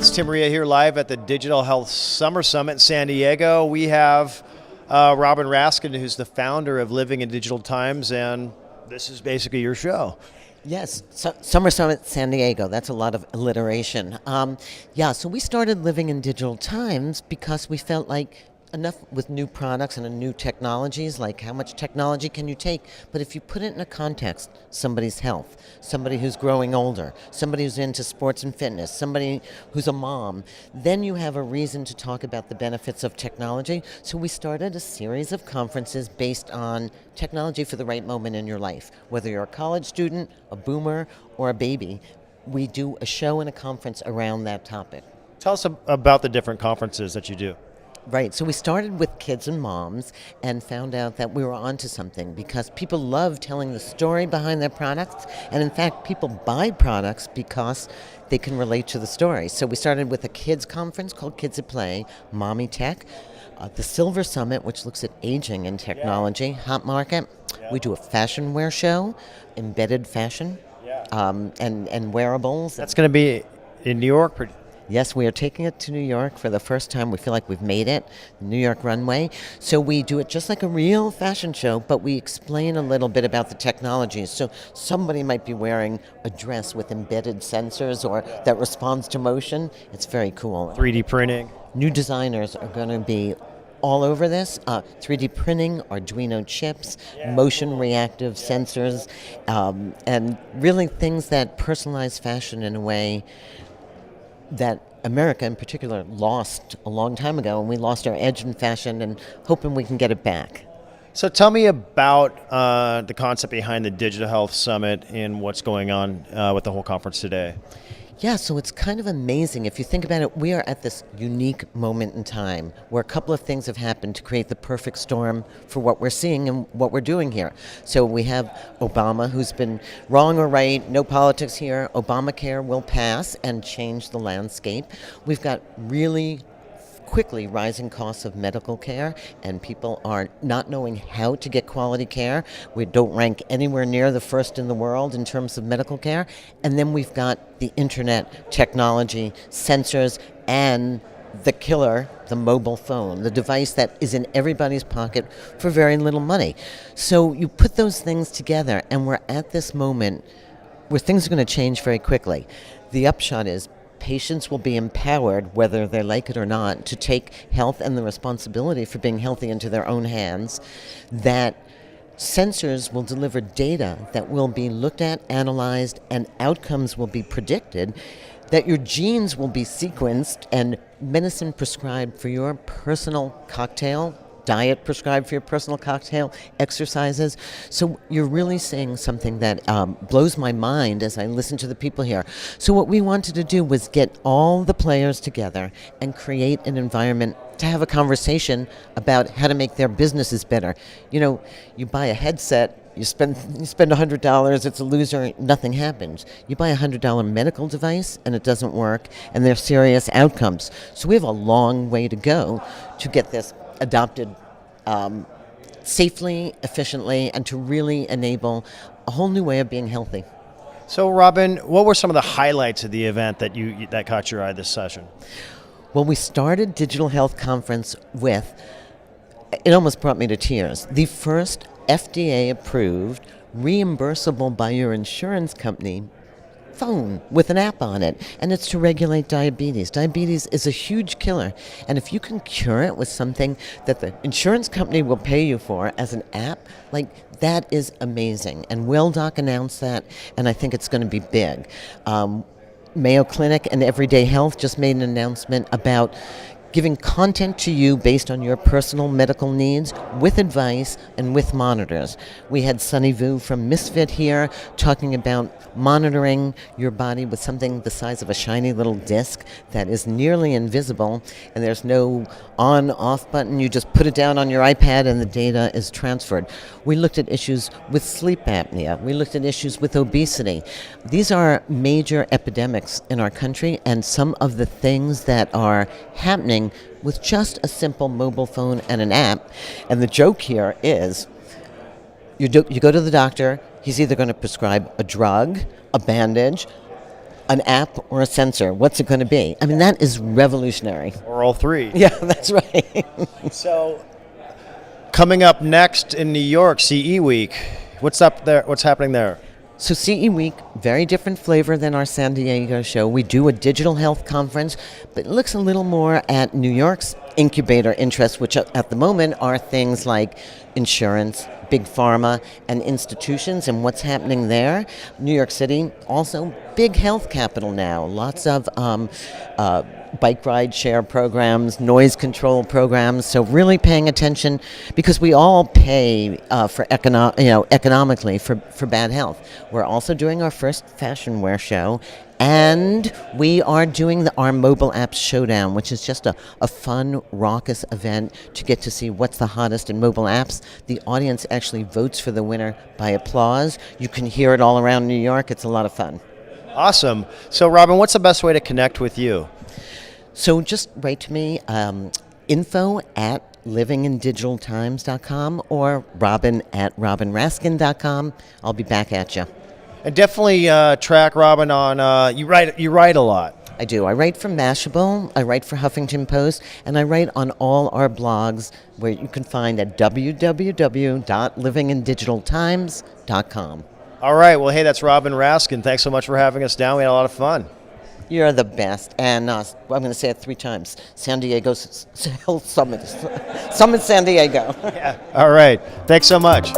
it's Tim Reha here live at the Digital Health Summer Summit in San Diego. We have Robin Raskin, who's the founder of Living in Digital Times, and this is basically your show. Yes, Summer Summit San Diego. That's a lot of alliteration. So we started Living in Digital Times because we felt like enough with new products and new technologies, like how much technology can you take? But if you put it in a context, somebody's health, somebody who's growing older, somebody who's into sports and fitness, somebody who's a mom, then you have a reason to talk about the benefits of technology. So we started a series of conferences based on technology for the right moment in your life. Whether you're a college student, a boomer, or a baby, we do a show and a conference around that topic. Tell us about the different conferences that you do. Right. So we started with kids and moms and found out that we were onto something because people love telling the story behind their products. And in fact, people buy products because they can relate to the story. So we started with a kids conference called Kids at Play, Mommy Tech, the Silver Summit, which looks at aging and technology, Hot Market. We do a fashion wear show, embedded fashion, and wearables. That's going to be in New York. Yes, we are taking it to New York for the first time. We feel like we've made it, New York runway. So we do it just like a real fashion show, but we explain a little bit about the technologies. So somebody might be wearing a dress with embedded sensors or that responds to motion. It's very cool. 3D printing. New designers are going to be all over this. 3D printing, Arduino chips, motion reactive sensors, and really things that personalize fashion in a way that America in particular lost a long time ago, and we lost our edge in fashion and hoping we can get it back. So tell me about the concept behind the Digital Health Summit and what's going on with the whole conference today. Yeah, so it's kind of amazing. If you think about it, we are at this unique moment in time where a couple of things have happened to create the perfect storm for what we're seeing and what we're doing here. So we have Obama, who's been wrong or right, no politics here. Obamacare will pass and change the landscape. We've got really quickly rising costs of medical care, and people are not knowing how to get quality care. We don't rank anywhere near the first in the world in terms of medical care. And then we've got the internet, technology, sensors, and the killer, the mobile phone, the device that is in everybody's pocket for very little money. So you put those things together, and we're at this moment where things are going to change very quickly. The upshot is patients will be empowered, whether they like it or not, to take health and the responsibility for being healthy into their own hands. That sensors will deliver data that will be looked at, analyzed, and outcomes will be predicted. That your genes will be sequenced and medicine prescribed for your personal cocktail, diet prescribed for your personal cocktail, exercises. So you're really saying something that blows my mind as I listen to the people here. So what we wanted to do was get all the players together and create an environment to have a conversation about how to make their businesses better. You know, you buy a headset, you spend $100, it's a loser, nothing happens. You buy a $100 medical device and it doesn't work, and there's serious outcomes. So we have a long way to go to get this adopted safely, efficiently, and to really enable a whole new way of being healthy. So Robin, what were some of the highlights of the event that caught your eye this session? Well, we started Digital Health Conference with, it almost brought me to tears, the first FDA-approved, reimbursable by your insurance company phone with an app on it, and it's to regulate diabetes. Diabetes is a huge killer, and if you can cure it with something that the insurance company will pay you for as an app, like that is amazing. And WellDoc announced that, and I think it's going to be big. Mayo Clinic and Everyday Health just made an announcement about giving content to you based on your personal medical needs with advice and with monitors. We had Sunny Vu from Misfit here talking about monitoring your body with something the size of a shiny little disc that is nearly invisible, and there's no on-off button. You just put it down on your iPad and the data is transferred. We looked at issues with sleep apnea. We looked at issues with obesity. These are major epidemics in our country, and some of the things that are happening with just a simple mobile phone and an app. And the joke here is you go to the doctor, he's either going to prescribe a drug, a bandage, an app or a sensor. What's it going to be? I mean, that is revolutionary. Or all three. Yeah, that's right. So, coming up next in New York, CE Week. What's up there? What's happening there? So CE Week, very different flavor than our San Diego show. We do a digital health conference, but it looks a little more at New York's incubator interests, which at the moment are things like insurance, big pharma, and institutions, and what's happening there. New York City, also big health capital now. Lots of bike ride share programs, noise control programs. So really paying attention, because we all pay for economically for bad health. We're also doing our first fashion wear show, and we are doing our mobile apps showdown, which is just a fun, raucous event to get to see what's the hottest in mobile apps. The audience actually votes for the winner by applause. You can hear it all around New York. It's a lot of fun. Awesome. So, Robin, what's the best way to connect with you? So just write to me, info@livingindigitaltimes.com or robin@robinraskin.com. I'll be back at you. And definitely track Robin on. You write a lot. I do. I write for Mashable, I write for Huffington Post, and I write on all our blogs, where you can find at www.livingindigitaltimes.com. All right. Well, hey, that's Robin Raskin. Thanks so much for having us down. We had a lot of fun. You're the best. And I'm going to say it 3 times. San Diego Health Summit. Summit San Diego. Yeah. All right. Thanks so much.